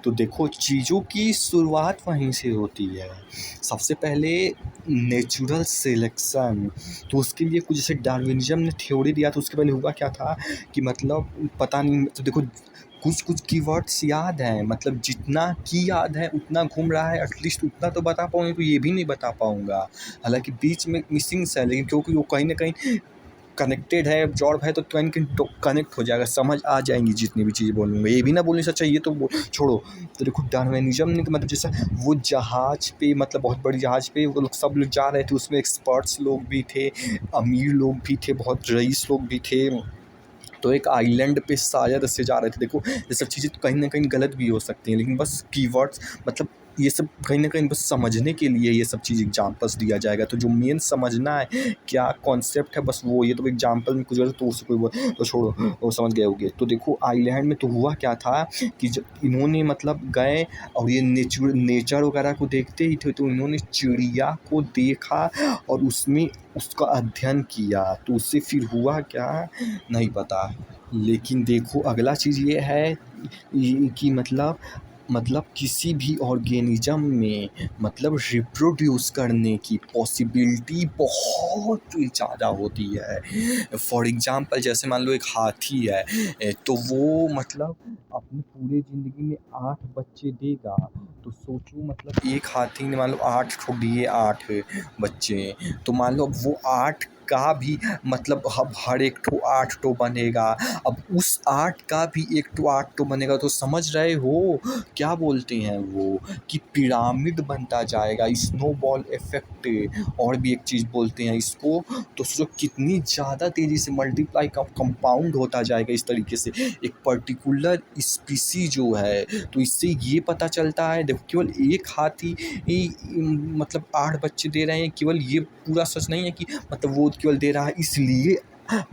तो देखो चीज़ों की शुरुआत वहीं से होती है। सबसे पहले नेचुरल सिलेक्शन, तो उसके लिए कुछ जैसे डार्विनिज़्म ने थ्योरी दिया, तो उसके पहले हुआ क्या था कि मतलब पता नहीं, तो देखो कुछ कीवर्ड्स याद हैं, मतलब जितना की याद है उतना घूम रहा है, एटलीस्ट उतना तो बता पाऊँगी, तो ये भी नहीं बता पाऊँगा। हालाँकि बीच में मिसिंग्स है, लेकिन क्योंकि वो कहीं न कहीं कनेक्टेड है, जॉब है, तो कहीं न कहीं तो कनेक्ट हो जाएगा, समझ आ जाएँगी जितनी भी चीज़ें बोलूँगा। ये भी ना बोलने से अच्छा ये तो छोड़ो। तो देखो डार्विनिज़्म ने मतलब जैसा वो जहाज़ पे, मतलब बहुत बड़ी जहाज़ पे वो लोग सब लोग जा रहे थे, उसमें एक्सपर्ट्स लोग भी थे, अमीर लोग भी थे, बहुत रईस लोग भी थे। तो एक आइलैंड पे शायद से जा रहे थे। देखो ये सब चीज़ें कहीं न कहीं गलत भी हो सकती हैं, लेकिन बस कीवर्ड्स, मतलब ये सब कहीं न कहीं बस समझने के लिए ये सब चीज़ एग्ज़ाम्पल्स दिया जाएगा। तो जो मेन समझना है क्या कॉन्सेप्ट है, बस वो, ये तो एग्ज़ाम्पल में कुछ गलत तो उससे कोई वो तो छोड़ो, वो समझ गए होंगे। तो देखो आइलैंड में तो हुआ क्या था कि जब इन्होंने मतलब गए और ये नेचर वगैरह को देखते ही थे, तो इन्होंने चिड़िया को देखा और उसमें उसका अध्ययन किया। तो उससे फिर हुआ क्या नहीं पता। लेकिन देखो अगला चीज़ ये है ये कि मतलब किसी भी ऑर्गेनिज़्म में मतलब रिप्रोड्यूस करने की पॉसिबिलिटी बहुत ज़्यादा होती है। फॉर एग्ज़ाम्पल जैसे मान लो एक हाथी है, तो वो मतलब अपनी पूरे ज़िंदगी में 8 बच्चे देगा। तो सोचो मतलब एक हाथी ने मान लो 8 ठो दिए, 8 बच्चे, तो मान लो अब वो 8 का भी मतलब अब हर एक ठो 8 ठो बनेगा। अब उस 8 का भी 1 ठो 8 ठो बनेगा, तो समझ रहे हो क्या बोलते हैं वो कि पिरामिड बनता जाएगा, स्नोबॉल इफ़ेक्ट। और भी एक चीज़ बोलते हैं इसको, तो सोचो कितनी ज़्यादा तेज़ी से मल्टीप्लाई कंपाउंड होता जाएगा इस तरीके से एक पर्टिकुलर स्पीसी जो है। तो इससे ये पता चलता है, देखो केवल एक हाथी मतलब 8 बच्चे दे रहे हैं, केवल ये पूरा सच नहीं है कि मतलब वो केवल दे रहा है इसलिए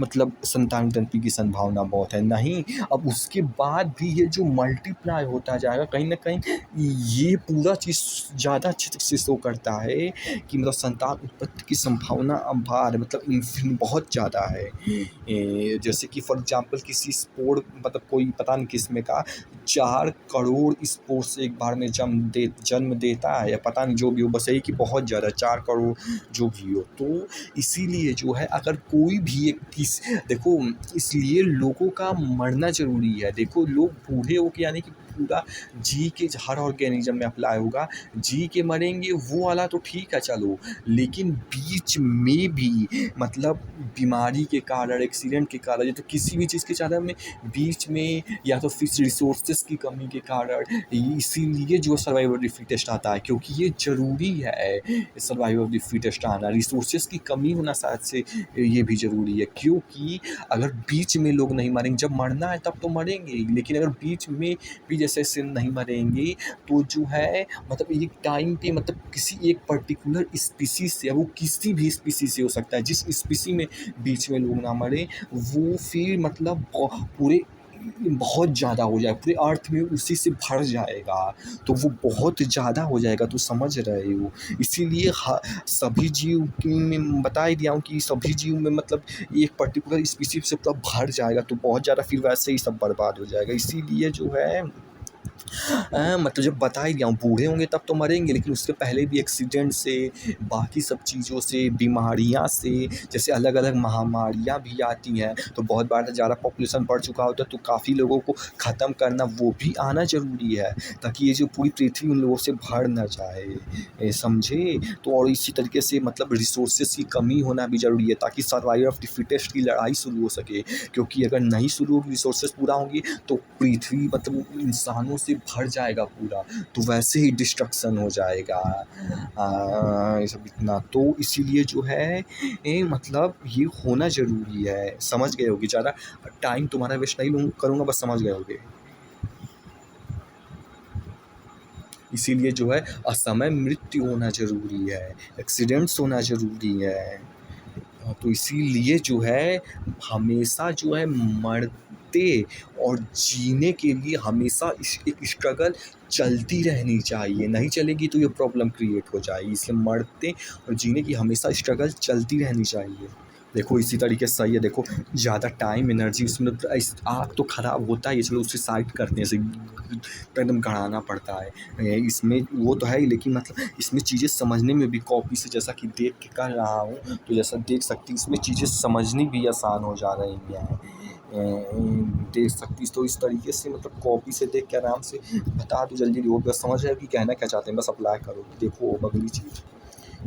मतलब संतानोत्पत्ति की संभावना बहुत है, नहीं। अब उसके बाद भी ये जो मल्टीप्लाई होता जाएगा, कहीं न कहीं ये पूरा चीज़ ज़्यादा अच्छे से शो करता है कि मतलब संतान उत्पत्ति की संभावना अपार मतलब बहुत ज़्यादा है। जैसे कि फॉर एग्ज़ाम्पल किसी स्पोर मतलब कोई पता नहीं किस्म का 4 करोड़ स्पोर से एक बार में जन्म देता है, या पता नहीं जो भी हो, बस यही कि बहुत ज़्यादा 4 करोड़ जो भी हो। तो इसीलिए जो है अगर कोई भी एक देखो इसलिए लोगों का मरना ज़रूरी है। देखो लोग बूढ़े होके यानी कि पूरा जी के हर ऑर्गेनिज़्म में अप्लाई होगा, जी के मरेंगे वो वाला तो ठीक है चलो, लेकिन बीच में भी मतलब बीमारी के कारण, एक्सीडेंट के कारण, या तो किसी भी चीज़ के कारण में बीच में, या तो फिर रिसोर्सेज़ की कमी के कारण, इसीलिए जो सर्वाइवल ऑफ द फिटेस्ट आता है, क्योंकि ये ज़रूरी है सर्वाइवल ऑफ द फिटेस्ट आना। रिसोर्सेज़ की कमी होना शायद से ये भी ज़रूरी है, क्योंकि अगर बीच में लोग नहीं मरेंगे, जब मरना है तब तो मरेंगे, लेकिन अगर बीच में भी जैसे नहीं मरेंगे, तो जो है मतलब एक टाइम पे मतलब किसी एक पर्टिकुलर स्पीसीज़ से, वो किसी भी स्पीसीज़ से हो सकता है, जिस स्पीसी में बीच में लोग ना मरे, वो फिर मतलब पूरे बहुत ज़्यादा हो जाए, पूरे अर्थ में उसी से भर जाएगा, तो वो बहुत ज़्यादा हो जाएगा, तो समझ रहे हो। इसीलिए सभी जीव में बता ही दिया हूँ कि सभी जीव में मतलब एक पर्टिकुलर स्पीसीज से पूरा भर जाएगा, तो बहुत ज़्यादा फिर वैसे ही सब बर्बाद हो जाएगा। इसीलिए जो है मतलब जब बता ही दिया हूँ, बूढ़े होंगे तब तो मरेंगे, लेकिन उससे पहले भी एक्सीडेंट से, बाकी सब चीज़ों से, बीमारियाँ से, जैसे अलग-अलग महामारियाँ भी आती हैं, तो बहुत बार ज़्यादा पॉपुलेशन बढ़ चुका होता है, तो काफ़ी लोगों को ख़त्म करना वो भी आना ज़रूरी है, ताकि ये जो पूरी पृथ्वी उन लोगों से भर ना जाए, समझे? तो और इसी तरीके से मतलब रिसोर्सेज़ की कमी होना भी ज़रूरी है, ताकि सर्वाइवल ऑफ द फिटेस्ट की लड़ाई शुरू हो सके, क्योंकि अगर नहीं शुरू होगी, रिसोर्सेज़ पूरा होंगी, तो पृथ्वी मतलब इंसानों से भर जाएगा पूरा, तो वैसे ही डिस्ट्रक्शन हो जाएगा। ये सब इतना तो इसीलिए जो है मतलब ये होना ज़रूरी है, समझ गए होगे। ज़्यादा टाइम तुम्हारा वेस्ट नहीं करूँगा, बस समझ गए होगे। इसीलिए जो है असमय मृत्यु होना ज़रूरी है, एक्सीडेंट्स होना ज़रूरी है। तो इसीलिए जो है हमेशा जो है मरते और जीने के लिए हमेशा एक स्ट्रगल चलती रहनी चाहिए, नहीं चलेगी तो ये प्रॉब्लम क्रिएट हो जाएगी, इसलिए मरते और जीने की हमेशा स्ट्रगल चलती रहनी चाहिए। देखो इसी तरीके से सही है। देखो ज़्यादा टाइम एनर्जी उसमें तो आग तो ख़राब होता ही है, चलो उसे साइड करते हैं, इसे एकदम गड़ाना पड़ता है। इसमें वो तो है ही, लेकिन मतलब इसमें चीज़ें समझने में भी कॉपी से जैसा कि देख के कर रहा हूँ, तो जैसा देख सकती इसमें चीज़ें समझनी भी आसान हो जा रही हैं। देख सकती तो इस तरीके से मतलब कॉपी से देख के आराम से बता दो, जल्दी वो बस समझ रहे हो कि कहना क्या चाहते हैं, बस अप्लाई करो। देखो अब अगली चीज़,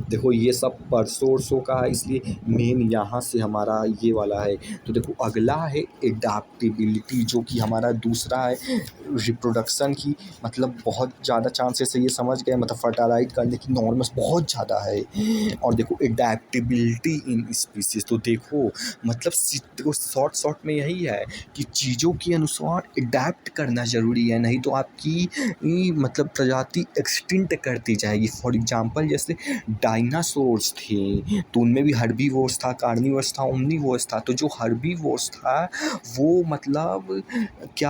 देखो ये सब परसों वरसों का है, इसलिए मेन यहाँ से हमारा ये वाला है। तो देखो अगला है एडाप्टेबिलिटी, जो कि हमारा दूसरा है रिप्रोडक्शन की, मतलब बहुत ज़्यादा चांसेस है, ये समझ गए, मतलब फर्टालाइज करने की नॉर्मस बहुत ज़्यादा है। और देखो एडाप्टेबिलिटी इन स्पीसीज, तो देखो मतलब देखो शॉर्ट में यही है कि चीज़ों के अनुसार एडाप्ट करना ज़रूरी है, नहीं तो आपकी मतलब प्रजाति एक्सटिंक्ट करती जाएगी। फॉर एग्जांपल जैसे डायनासोर्स थे, तो उनमें भी हर्बीवोर्स था, कार्निवोर्स था, ओमनीवोर्स था। तो जो हर्बीवोर्स था वो मतलब क्या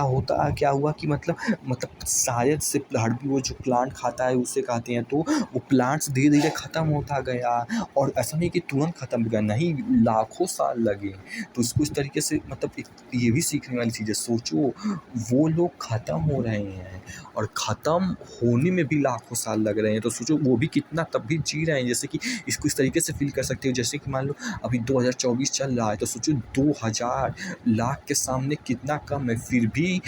हुआ कि मतलब शायद से हर्बीवोर जो प्लांट खाता है उसे कहते हैं, तो वो प्लांट्स धीरे धीरे ख़त्म होता गया। और ऐसा नहीं कि तुरंत ख़त्म हो गया, नहीं, लाखों साल लगे। तो इसको इस तरीके से मतलब एक ये भी सीखने वाली चीज़ है। सोचो वो लोग ख़त्म हो रहे हैं और ख़त्म होने में भी लाखों साल लग रहे हैं, तो सोचो वो भी कितना तब भी जी रहे हैं। जैसे कि इसको इस तरीके से फील कर सकते हो, जैसे कि मान लो अभी 2024 चल रहा है, तो सोचो 2000 लाख के सामने कितना कम है, फिर भी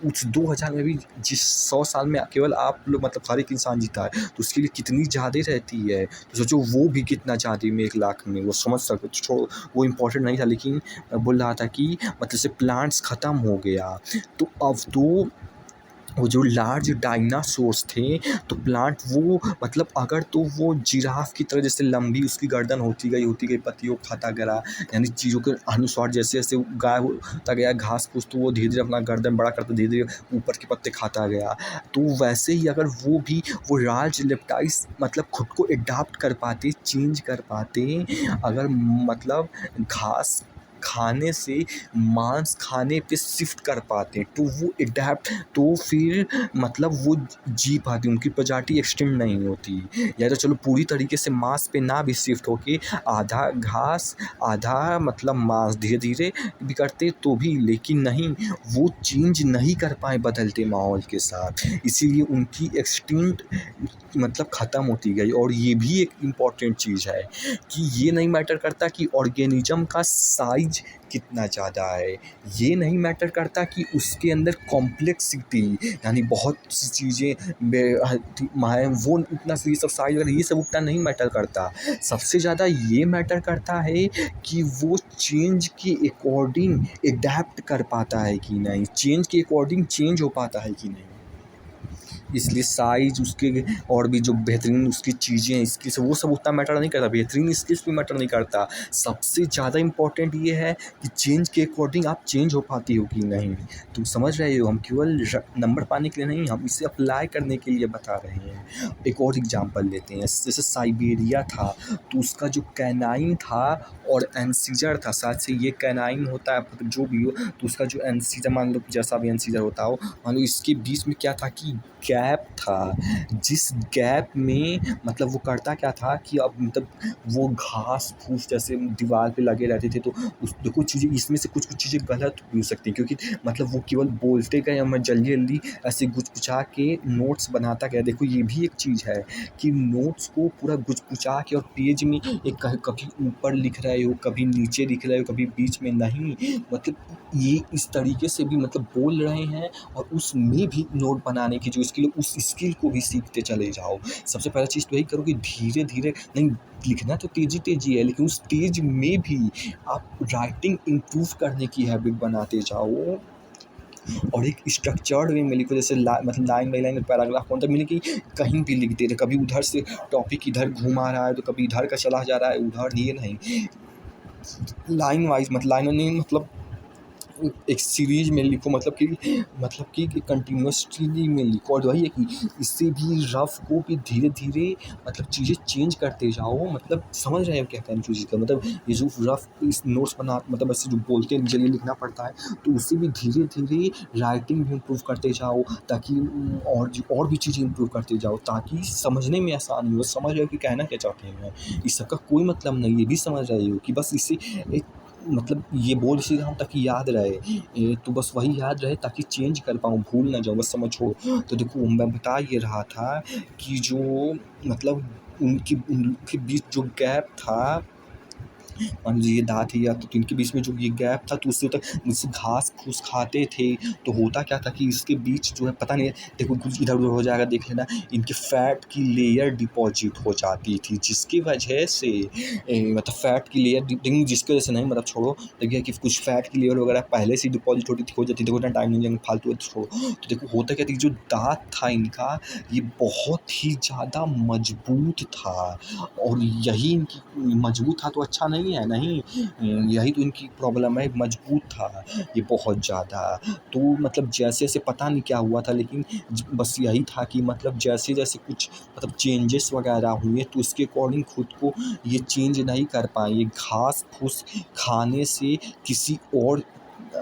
उस 2000 में भी जिस 100 साल में केवल आप लोग मतलब हर एक इंसान जीता है, तो उसके लिए कितनी ज़्यादा रहती है। तो सोचो वो भी कितना ज़्यादा में 1 लाख में, वो समझ सकते छोड़ो, वो इम्पोर्टेंट नहीं था, लेकिन बोल रहा था कि मतलब जैसे प्लांट्स ख़त्म हो गया, तो अब तो वो जो लार्ज डायनासोर्स थे, तो प्लांट वो मतलब अगर तो वो जिराफ की तरह जैसे लंबी उसकी गर्दन होती गई, पत्तियों को खाता गया, यानी चीज़ों के अनुसार जैसे जैसे गायब होता गया घास फूस, तो वो धीरे धीरे अपना गर्दन बड़ा करता धीरे धीरे ऊपर के पत्ते खाता गया। तो वैसे ही अगर वो लार्ज लेप्टाइड्स मतलब खुद को एडाप्ट कर पाते, चेंज कर पाते, अगर मतलब घास खाने से मांस खाने पे शिफ्ट कर पाते, तो वो एडैप्ट, तो फिर मतलब वो जी पाती, उनकी प्रजाति एक्सटेंड नहीं होती। या तो चलो पूरी तरीके से मांस पे ना भी शिफ्ट होके आधा घास आधा मतलब मांस धीरे धीरे भी करते तो भी, लेकिन नहीं, वो चेंज नहीं कर पाए बदलते माहौल के साथ, इसीलिए उनकी एक्सटिंक्ट मतलब ख़त्म होती गई। और ये भी एक इम्पॉर्टेंट चीज़ है कि ये नहीं मैटर करता कि ऑर्गेनिज्म का साइज कितना ज़्यादा है, ये नहीं मैटर करता कि उसके अंदर कॉम्प्लेक्सिटी यानी बहुत सी चीज़ें वो उतना ये सब साइज वगैरह ये सब उतना नहीं मैटर करता। सबसे ज़्यादा ये मैटर करता है कि वो चेंज के अकॉर्डिंग एडैप्ट कर पाता है कि नहीं, चेंज के अकॉर्डिंग चेंज हो पाता है कि नहीं। इसलिए साइज़ उसके और भी जो बेहतरीन उसकी चीज़ें स्किल्स वो सब उतना मैटर नहीं करता, बेहतरीन स्किल्स भी मैटर नहीं करता। सबसे ज़्यादा इम्पोर्टेंट ये है कि चेंज के अकॉर्डिंग आप चेंज हो पाती हो कि नहीं। तुम समझ रहे हो, हम केवल नंबर पाने के लिए नहीं, हम इसे अप्लाई करने के लिए बता रहे हैं। एक और एग्जाम्पल लेते हैं, जैसे साइबेरिया था, तो उसका जो कैनाइन था और एनसीजर था, साथ से ये कैनाइन होता है जो भी हो, तो उसका जो एनसीजर मान लो जैसा भी एनसीजर होता हो, मान लो इसके बीच में क्या था कि गैप था, जिस गैप में मतलब वो करता क्या था कि अब मतलब वो घास फूस जैसे दीवार पे लगे रहते थे, तो कुछ चीज़ें इसमें से कुछ चीज़ें गलत भी हो सकती हैं, क्योंकि मतलब वो केवल बोलते गए और मैं जल्दी जल्दी ऐसे गुचपुचा के नोट्स बनाता गया। देखो ये भी एक चीज़ है कि नोट्स को पूरा गुचपुचा के और पेज में एक कभी ऊपर लिख रहे हो, कभी नीचे लिख रहे हो, कभी बीच में नहीं, मतलब ये इस तरीके से भी मतलब बोल रहे हैं और उसमें भी नोट बनाने की जो स्किल, उस स्किल को भी सीखते चले जाओ। सबसे पहला चीज़ तो यही करो कि धीरे धीरे नहीं, लिखना तो तेज़ी है, लेकिन उस तेज में भी आप राइटिंग इम्प्रूव करने की हैबिट बनाते जाओ और एक स्ट्रक्चर्ड वे में लिखो। जैसे मतलब लाइन बाई लाइन पैराग्राफ मतलब मैंने कि कहीं भी लिख दे रहे, कभी उधर से टॉपिक इधर घुमा रहा है तो कभी इधर का चला जा रहा है उधर, ये नहीं, लाइन वाइज मतलब लाइन नहीं मतलब एक सीरीज़ में लिखो, मतलब कि कंटिन्यूअसली में लिखो। और वही है कि इससे भी रफ़ को भी धीरे-धीरे मतलब चीज़ें चेंज करते जाओ। मतलब समझ रहे हो क्या कहने की चीज़ का मतलब, ये जो रफ़ इस नोट्स बना मतलब ऐसे जो बोलते हैं चलिए लिखना पड़ता है, तो उससे भी धीरे-धीरे राइटिंग भी इम्प्रूव करते जाओ, ताकि और भी चीज़ें इम्प्रूव करते जाओ, ताकि समझने में आसानी हो। समझ रहे हो कि कहना क्या चाहते हैं मैं? इस सब का कोई मतलब नहीं, ये भी समझ रहे हो कि बस इससे एक मतलब ये बोल इसी रहा हूँ ताकि याद रहे। तो बस वही याद रहे ताकि चेंज कर पाऊँ, भूल ना जाऊँ, बस समझो। तो देखो मैं बता ये रहा था कि जो मतलब उनके बीच जो गैप था, मान लीजिए दाँत है या तो इनके बीच में जो ये गैप था, तो उससे तक मुझसे घास-फूस खाते थे। तो होता क्या था कि इसके बीच जो है पता नहीं, देखो कुछ इधर-उधर हो जाएगा देख लेना, इनके फैट की लेयर डिपॉज़िट हो जाती थी, जिसकी वजह से मतलब फैट की लेयर लेकिन जिसकी वजह से नहीं, मतलब छोड़ो। देखिए कि कुछ फैट की लेयर वगैरह पहले से ही डिपॉज़िट होती थी, हो जाती थी, देखो इतना टाइम नहीं लगेगा, फालतू है तो छोड़ो। तो देखो होता क्या था कि जो दाँत था इनका, ये बहुत ही ज़्यादा मज़बूत था। और यही इनकी मज़बूत था तो अच्छा नहीं है, नहीं, यही तो इनकी प्रॉब्लम है, मज़बूत था ये बहुत ज़्यादा। तो मतलब जैसे-जैसे पता नहीं क्या हुआ था, लेकिन बस यही था कि मतलब जैसे-जैसे कुछ मतलब चेंजेस वगैरह हुए, तो उसके अकॉर्डिंग खुद को ये चेंज नहीं कर पाए। ये घास-फूस खाने से किसी और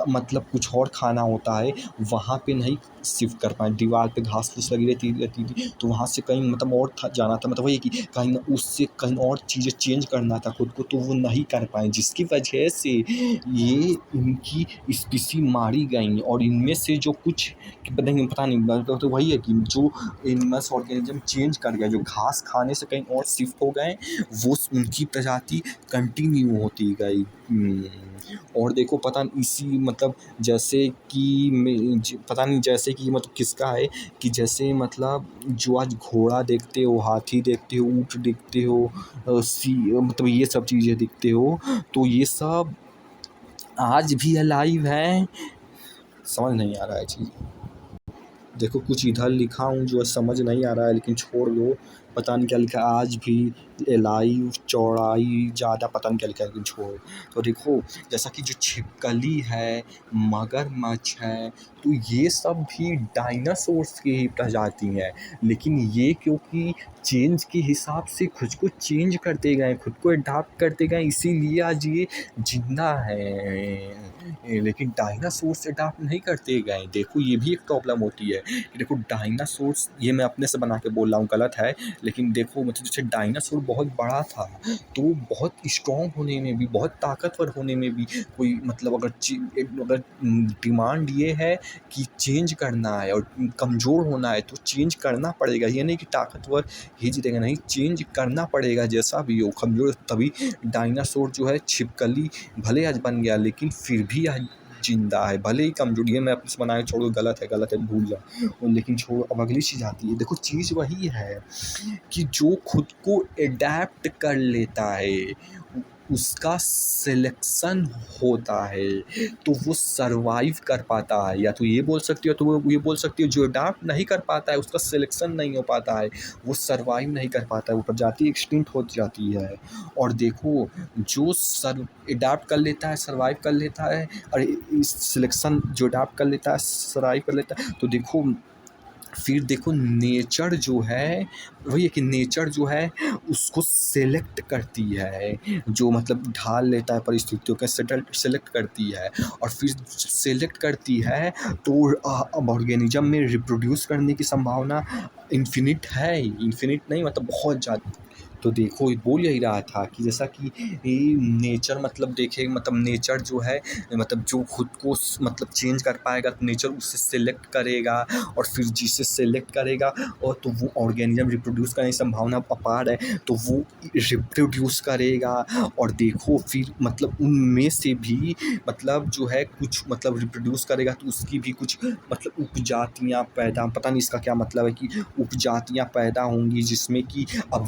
मतलब कुछ और खाना होता है, वहाँ पे नहीं शिफ्ट कर पाए। दीवार पे घास-फूस लगी रहती थी, तो वहाँ से कहीं मतलब और था जाना था, मतलब वही है कि कहीं उससे कहीं और चीज़ें चेंज करना था खुद को, तो वो नहीं कर पाए, जिसकी वजह से ये इनकी स्पीशी मारी गईं। और इनमें से जो कुछ पता नहीं तो वही है कि जो इनमें से ऑर्गेनिज़्म चेंज कर गया, जो घास खाने से कहीं और शिफ्ट हो गए, वो उनकी प्रजाति कंटिन्यू होती गई। और देखो पता नहीं इसी मतलब जैसे कि पता नहीं जैसे कि मतलब किसका है कि जैसे मतलब जो आज घोड़ा देखते हो, हाथी देखते हो, ऊँट देखते हो, मतलब ये सब चीज़ें देखते हो, तो ये सब आज भी अलाइव हैं। समझ नहीं आ रहा है चीज़। देखो कुछ इधर लिखा हूँ जो समझ नहीं आ रहा है, लेकिन छोड़ दो। पता नहीं क्या लिखा है, आज भी एलाइव, चौड़ाई ज़्यादा, पता नहीं क्या लिखा है, लेकिन छोड़ो। तो देखो जैसा कि जो छिपकली है, मगरमच्छ है, तो ये सब भी डायनासोर्स की ही प्रजाति हैं। लेकिन ये क्योंकि चेंज के हिसाब से खुद को चेंज करते गए, खुद को अडॉप्ट करते गए, इसीलिए आज ये ज़िंदा हैं। लेकिन डायनासोर्स अडॉप्ट नहीं करते गए। देखो ये भी एक प्रॉब्लम होती है कि देखो डायनासोर्स, ये मैं अपने से बना के बोल रहा हूँ, गलत है, लेकिन देखो मतलब जैसे डायनासोर बहुत बड़ा था, तो बहुत स्ट्रॉन्ग होने में भी, बहुत ताकतवर होने में भी कोई मतलब अगर डिमांड ये है कि चेंज करना है और कमज़ोर होना है, तो चेंज करना पड़ेगा। ये नहीं कि ताकतवर ही जीतेगा, नहीं, चेंज करना पड़ेगा, जैसा भी हो कमज़ोर। तभी डायनासोर जो है, छिपकली भले आज बन गया, लेकिन फिर भी आज ज़िंदा है, भले ही कमज़ोर। ये मैं अपने से बना के छोड़ो, गलत है, भूल जाओ। लेकिन छोड़ो, अब अगली चीज़ आती है। देखो चीज़ वही है कि जो खुद को एडैप्ट कर लेता है, उसका सिलेक्शन होता है, तो वो सर्वाइव कर पाता है। या तो ये बोल सकती हो, तो वो ये बोल सकती हो जो अडॉप्ट नहीं कर पाता है, उसका सिलेक्शन नहीं हो पाता है, वो सर्वाइव नहीं कर पाता है, वो प्रजाति एक्सटिंक्ट हो जाती है। और देखो जो अडॉप्ट कर लेता है, सर्वाइव कर लेता है, और इस सिलेक्शन जो अडॉप्ट कर लेता है, सर्वाइव कर लेता है, तो देखो फिर देखो नेचर जो है, वही है कि नेचर जो है उसको सेलेक्ट करती है, जो मतलब ढाल लेता है परिस्थितियों का, सेलेक्ट करती है। और फिर सेलेक्ट करती है, तो अब ऑर्गेनिज्म में रिप्रोड्यूस करने की संभावना इन्फिनिट है, इन्फिनिट नहीं मतलब बहुत ज़्यादा। तो देखो ये बोल यही रहा था कि जैसा कि ये नेचर मतलब देखे, मतलब नेचर जो है, मतलब जो खुद को मतलब चेंज कर पाएगा, तो नेचर उससे सेलेक्ट करेगा, और फिर जिसे सेलेक्ट करेगा और तो वो ऑर्गेनिज्म रिप्रोड्यूस करने की संभावना अपार है, तो वो रिप्रोड्यूस करेगा। और देखो फिर मतलब उनमें से भी मतलब जो है कुछ मतलब रिप्रोड्यूस करेगा, तो उसकी भी कुछ मतलब उपजातियाँ पैदा, पता नहीं इसका क्या मतलब है, कि उपजातियाँ पैदा होंगी, जिसमें कि अब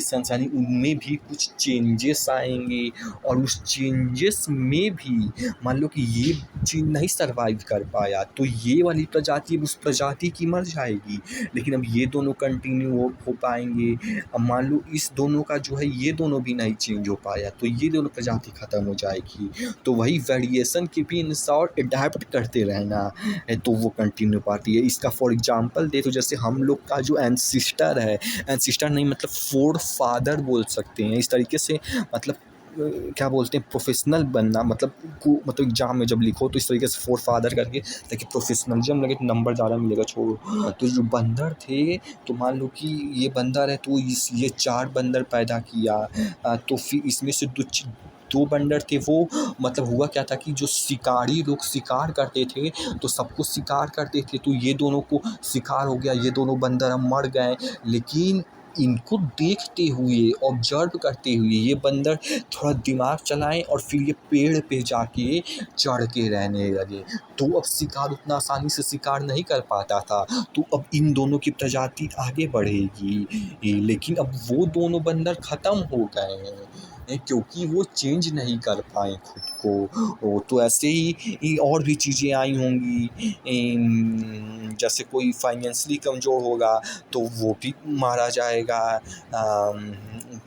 वेरिएशंस यानी उनमें भी कुछ चेंजेस आएंगे, और उस चेंजेस में भी मान लो कि ये चीज़ नहीं सर्वाइव कर पाया तो ये वाली प्रजाति उस प्रजाति की मर जाएगी, लेकिन अब ये दोनों कंटिन्यू हो पाएंगे। अब मान लो इस दोनों का जो है ये दोनों भी नहीं चेंज हो पाया तो ये दोनों प्रजाति ख़त्म हो जाएगी। तो वही वेरिएशन की भी इंसान अडेप्ट करते रहना है तो वो कंटिन्यू पाती है। इसका फॉर एग्जांपल दे तो जैसे हम लोग का जो एंसिस्टर है, एंसिस्टर नहीं मतलब फोर फादर बोल सकते हैं इस तरीके से, मतलब क्या बोलते हैं प्रोफेशनल बनना, मतलब एग्जाम में जब लिखो तो इस तरीके से फोर फादर करके ताकि प्रोफेशनलिज्म लगे तो नंबर ज़्यादा मिलेगा। छोड़ो तो जो बंदर थे तो मान लो कि ये बंदर है तो ये 4 बंदर पैदा किया, तो फिर इसमें से दो बंदर थे वो, मतलब हुआ क्या था कि जो शिकारी लोग शिकार करते थे तो सबको शिकार करते थे तो ये दोनों को शिकार हो गया, ये दोनों बंदर अब मर गए। लेकिन इनको देखते हुए ऑब्जर्व करते हुए ये बंदर थोड़ा दिमाग चलाएं और फिर ये पेड़ पे जाके चढ़ के रहने लगे। तो अब शिकार उतना आसानी से शिकार नहीं कर पाता था तो अब इन दोनों की प्रजाति आगे बढ़ेगी, लेकिन अब वो दोनों बंदर ख़त्म हो गए हैं क्योंकि वो चेंज नहीं कर पाए खुद को। तो ऐसे ही और भी चीज़ें आई होंगी, जैसे कोई फाइनेंशियली कमज़ोर होगा तो वो भी मारा जाएगा,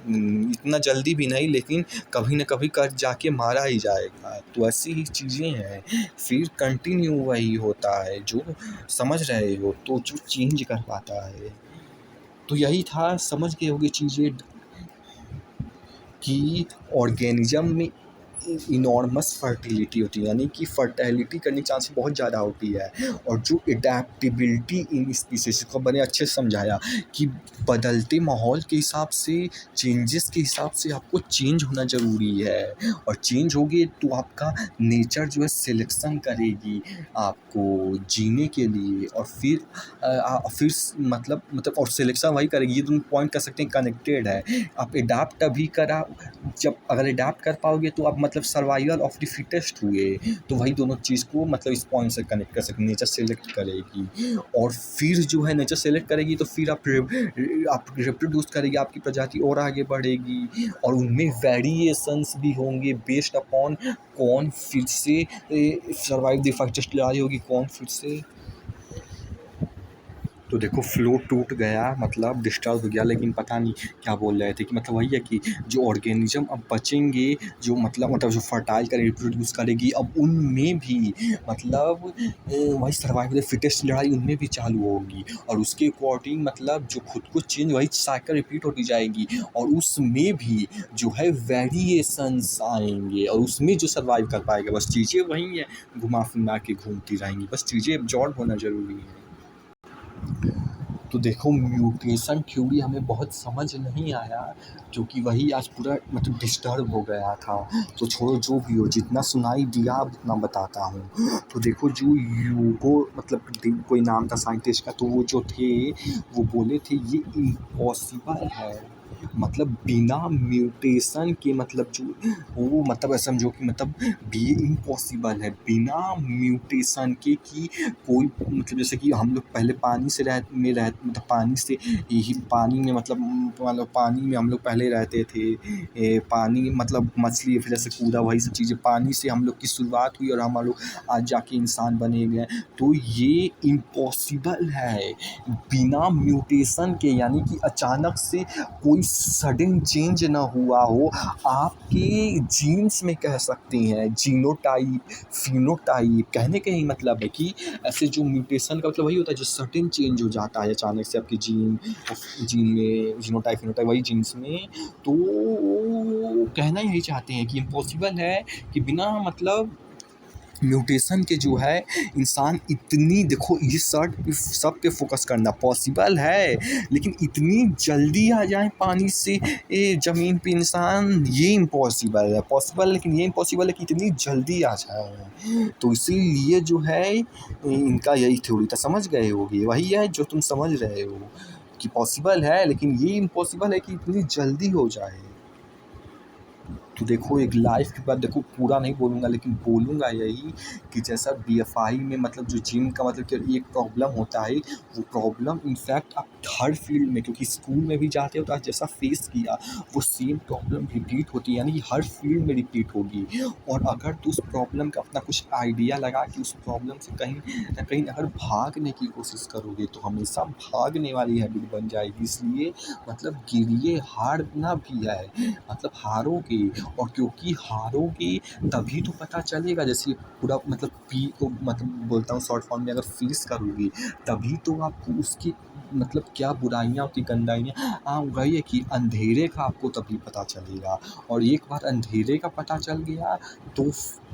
इतना जल्दी भी नहीं लेकिन कभी न कभी कर जाके मारा ही जाएगा। तो ऐसी ही चीज़ें हैं, फिर कंटिन्यू वही होता है जो समझ रहे हो तो जो चेंज कर पाता है। तो यही था, समझ गए होंगे चीज़ें कि ऑर्गेनिज्म में इनॉर्मस फर्टिलिटी होती है, यानी कि फर्टिलिटी करने की चांस बहुत ज़्यादा होती है। और जो एडेप्टेबिलिटी इन स्पीसीज को मैंने अच्छे से समझाया कि बदलते माहौल के हिसाब से, चेंजेस के हिसाब से आपको चेंज होना ज़रूरी है, और चेंज होगे तो आपका नेचर जो है सिलेक्शन करेगी आपको जीने के लिए, और फिर मतलब और सिलेक्शन वही करेगी। ये दोनों पॉइंट कर सकते हैं कनेक्टेड है। आप एडाप्ट अभी करा, जब अगर एडाप्ट कर पाओगे तो आप मतलब सर्वाइवल ऑफ द फिटेस्ट हुए, तो वही दोनों चीज़ को मतलब इस पॉइंट से कनेक्ट कर सकते, नेचर सेलेक्ट करेगी, और फिर जो है नेचर सेलेक्ट करेगी तो फिर आप रिप्रोड्यूस करेगी, आपकी प्रजाति और आगे बढ़ेगी, और उनमें वेरिएशंस भी होंगे बेस्ड अपॉन कौन फिर से सर्वाइव द फाइटेस्ट लड़ाई होगी, कौन फिर से। तो देखो फ्लो टूट गया, मतलब डिस्टर्ब हो गया, लेकिन पता नहीं क्या बोल रहे थे कि मतलब वही है कि जो ऑर्गेनिज्म अब बचेंगे, जो मतलब जो फर्टाइल करेगी, रिप्रोड्यूस करेगी, अब उनमें भी मतलब वही सर्वाइवल द फिटेस्ट लड़ाई उनमें भी चालू होगी, और उसके अकॉर्डिंग मतलब जो खुद को चेंज, वही साइकिल रिपीट होती जाएगी, और उसमें भी जो है वेरिएशंस आएंगे, और उसमें जो सर्वाइव कर पाएगा, बस चीज़ें वही है घुमा फिरा के घूमती रहेंगी, बस चीज़ें एब्जॉर्ब होना ज़रूरी है। तो देखो म्यूटेशन थ्योरी हमें बहुत समझ नहीं आया, क्योंकि वही आज पूरा मतलब डिस्टर्ब हो गया था। तो छोड़ो, जो भी हो, जितना सुनाई दिया उतना बताता हूँ। तो देखो जो यूगो मतलब कोई नाम था साइंटिस्ट का, तो वो जो थे वो बोले थे ये इम्पॉसिबल है, मतलब बिना म्यूटेशन के, मतलब जो वो मतलब ऐसा समझो कि मतलब ये इम्पॉसिबल है बिना म्यूटेशन के कि कोई मतलब जैसे कि हम लोग पहले पानी से मतलब पानी से ही पानी में मतलब पानी में हम लोग पहले रहते थे, पानी मतलब मछली फिर जैसे कूदा, वही सब चीज़ें पानी से हम लोग की शुरुआत हुई और हम लोग आज जाके इंसान बने गए। तो ये इम्पॉसिबल है बिना म्यूटेशन के, यानी कि अचानक से कोई सडन चेंज ना हुआ हो आपके जीन्स में, कह सकते हैं जीनोटाइप फिनोटाइप, कहने का ही मतलब है कि ऐसे जो म्यूटेशन का मतलब वही होता है जो सडन चेंज हो जाता है अचानक से आपके जीन में, जीनोटाइप फिनोटाइप वही जीन्स में। तो कहना यही चाहते हैं कि इम्पॉसिबल है कि बिना मतलब म्यूटेशन के जो है इंसान इतनी, देखो ये सब पे फोकस करना पॉसिबल है, लेकिन इतनी जल्दी आ जाए पानी से ज़मीन पे इंसान, ये इम्पॉसिबल है। पॉसिबल लेकिन ये इम्पॉसिबल है कि इतनी जल्दी आ जाए। तो इसीलिए जो है इनका यही थ्योरी था, समझ गए होगे, वही है जो तुम समझ रहे हो कि पॉसिबल है लेकिन ये इम्पॉसिबल है कि इतनी जल्दी हो जाए। तो देखो एक लाइफ के बाद देखो पूरा नहीं बोलूँगा लेकिन बोलूँगा यही कि जैसा बीएफआई में मतलब जो जिम का मतलब कि एक प्रॉब्लम होता है, वो प्रॉब्लम इनफैक्ट आप हर फील्ड में, क्योंकि स्कूल में भी जाते हो तो आप जैसा फेस किया वो सेम प्रॉब्लम रिपीट होती है, यानी कि हर फील्ड में रिपीट होगी। और अगर तो उस प्रॉब्लम का अपना कुछ आइडिया लगा कि उस प्रॉब्लम से कहीं ना कहीं अगर भागने की कोशिश करोगे तो हमेशा भागने वाली हैबिट बन जाएगी। इसलिए मतलब गिरिए, हारना भी है, मतलब हारोगे, और क्योंकि हारोगे तभी तो पता चलेगा। जैसे पूरा मतलब पी को मतलब बोलता हूँ शॉर्ट फॉर्म में, अगर फेस करोगे तभी तो आपको उसकी मतलब क्या बुराइयाँ होती, गंदाइयाँ, वही है कि अंधेरे का आपको तभी पता चलेगा। और एक बार अंधेरे का पता चल गया तो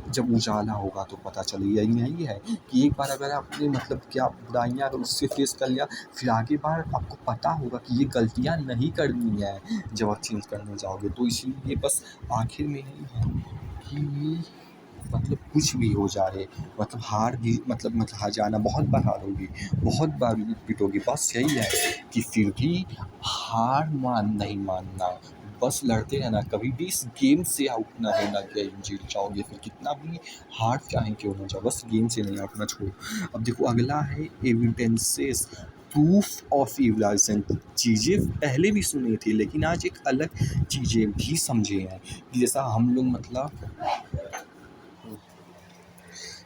जब उजाला होगा तो पता चलेगा। यही है कि एक बार अगर आपने मतलब क्या बुराइयाँ अगर उससे फेस कर लिया, फिर आगे बार आपको पता होगा कि ये गलतियाँ नहीं करनी है जब आप चेंज करने जाओगे। तो इसीलिए बस आखिर में यही है कि मतलब कुछ भी हो जाए, मतलब हार भी मतलब हार जाना बहुत बार हारोगे, बहुत बार पीटोगे, बस यही है कि फिर भी हार नहीं मानना, बस लड़ते रहना, कभी भी इस गेम से आउट ना होना। गेम जीत जाओगे फिर कितना भी हार चाहे क्यों ना जाओ, बस गेम से नहीं आउट होना, छोड़ो। अब देखो अगला है एविडेंसेस, प्रूफ ऑफ इवलाइजेशन। चीज़ें पहले भी सुनी थी लेकिन आज एक अलग चीज़ें भी समझे हैं कि जैसा हम लोग मतलब,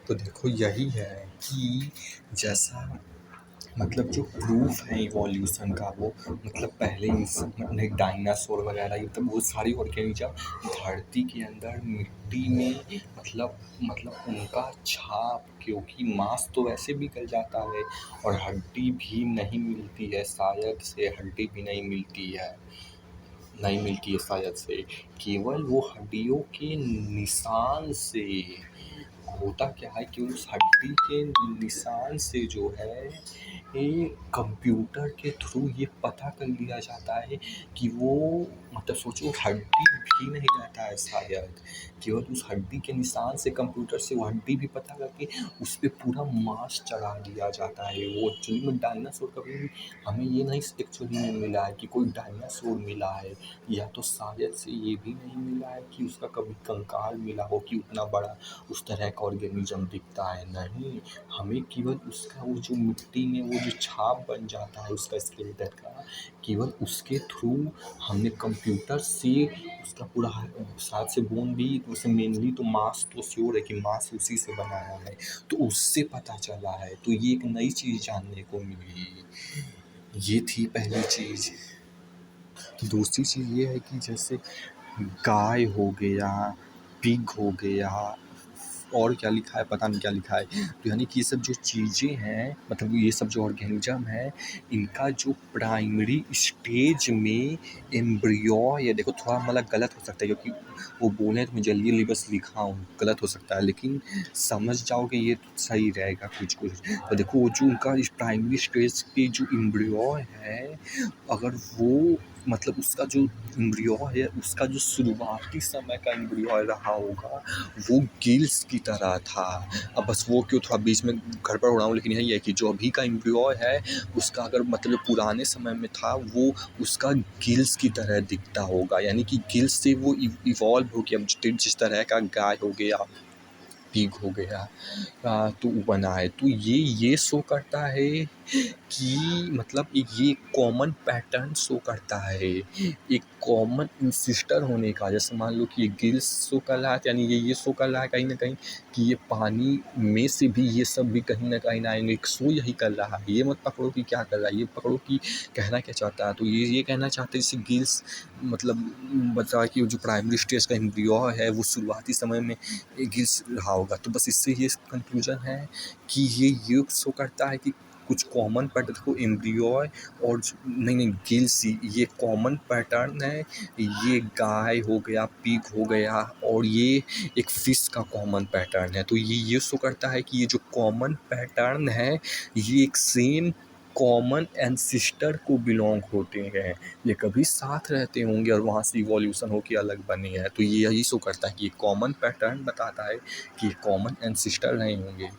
तो देखो यही है कि जैसा मतलब जो प्रूफ है इवोल्यूशन का, वो मतलब पहले इंसान ने डायनासोर वगैरह ये तो वो सारी ऑर्गेनिज्म धरती के अंदर मिट्टी में मतलब उनका छाप, क्योंकि मांस तो वैसे भी गल जाता है और हड्डी भी नहीं मिलती है, शायद से हड्डी भी नहीं मिलती है शायद से, केवल वो हड्डियों के निशान से। होता क्या है कि उस हड्डी के निशान से जो है ये कंप्यूटर के थ्रू ये पता कर लिया जाता है कि वो मतलब सोचो हड्डी भी नहीं रहता है शायद, केवल उस हड्डी के निशान से कंप्यूटर से वो हड्डी भी पता करके उस पर पूरा मांस चढ़ा दिया जाता है। वो एक्चुअली में डायनासोर कभी भी हमें ये नहीं एक्चुअली में मिला है कि कोई डायनासोर मिला है, या तो शायद से ये भी नहीं मिला है कि उसका कभी कंकाल मिला हो कि उतना बड़ा उस तरह का ऑर्गेनिज्म दिखता है। नहीं, हमें केवल उसका वो जो मिट्टी में वो जो छाप बन जाता है उसका स्केलेटन का, केवल उसके थ्रू हमने कंप्यूटर से उसका पूरा साथ से बोन भी, तो उसे मेनली तो मांस तो श्योर है कि मांस उसी से बनाया है, तो उससे पता चला है। तो ये एक नई चीज़ जानने को मिली, ये थी पहली चीज़। दूसरी चीज़ ये है कि जैसे गाय हो गया, पिग हो गया, और क्या लिखा है पता नहीं क्या लिखा है, तो यानी कि ये सब जो चीज़ें हैं मतलब ये सब जो ऑर्गेनिज्म है, इनका जो प्राइमरी स्टेज में एम्ब्रियो, ये देखो थोड़ा मतलब गलत हो सकता है क्योंकि वो बोले तो मैं जल्दी जल्दी बस लिखा हूँ, गलत हो सकता है लेकिन समझ जाओगे ये तो सही रहेगा कुछ कुछ। तो देखो वो जो उनका इस प्राइमरी स्टेज पे जो एम्ब्रियो है, अगर वो मतलब उसका जो एम्ब्रियो है, उसका जो शुरुआती समय का एम्ब्रियो रहा होगा वो गिल्स की तरह था। अब बस वो क्यों थोड़ा बीच में गड़बड़ हो रहा हूँ, लेकिन यही है कि जो अभी का एम्ब्रियो है उसका अगर मतलब पुराने समय में था वो उसका गिल्स की तरह दिखता होगा, यानी कि गिल्स से वो इवॉल्व हो गया जिस तरह का गाय हो गया, पिग हो गया, तो बना है। तो ये शो करता है कि मतलब ये कॉमन पैटर्न शो करता है, एक कॉमन इंसिस्टर होने का। जैसे मान लो कि ये गिल्स शो कर रहा है, यानी ये शो कर रहा है कहीं ना कहीं कि ये पानी में से भी ये सब भी कहीं ना कहीं आएंगे, एक शो यही कर रहा है। ये मत पकड़ो कि क्या कर रहा है, ये पकड़ो कि कहना क्या चाहता है। तो ये कहना चाहते हैं जैसे गिल्स मतलब बता कि जो प्राइमरी स्टेज का एम्ब्रियो है वो शुरुआती समय में गिल्स रहा होगा। तो बस इससे ये कंक्लूजन है कि ये शो करता है कि कुछ कॉमन पैटर्न को एम्ब्रियो और नहीं गिल्स, ये कॉमन पैटर्न है। ये गाय हो गया, पिग हो गया, और ये एक फिश का कॉमन पैटर्न है। तो ये शो करता है कि ये जो कॉमन पैटर्न है ये एक सेम कॉमन एंसिस्टर को बिलोंग होते हैं, ये कभी साथ रहते होंगे और वहाँ से इवोल्यूशन होकर अलग बने हैं। तो ये यही शो करता है कि ये कॉमन पैटर्न बताता है कि ये कॉमन एंसिस्टर नहीं होंगे।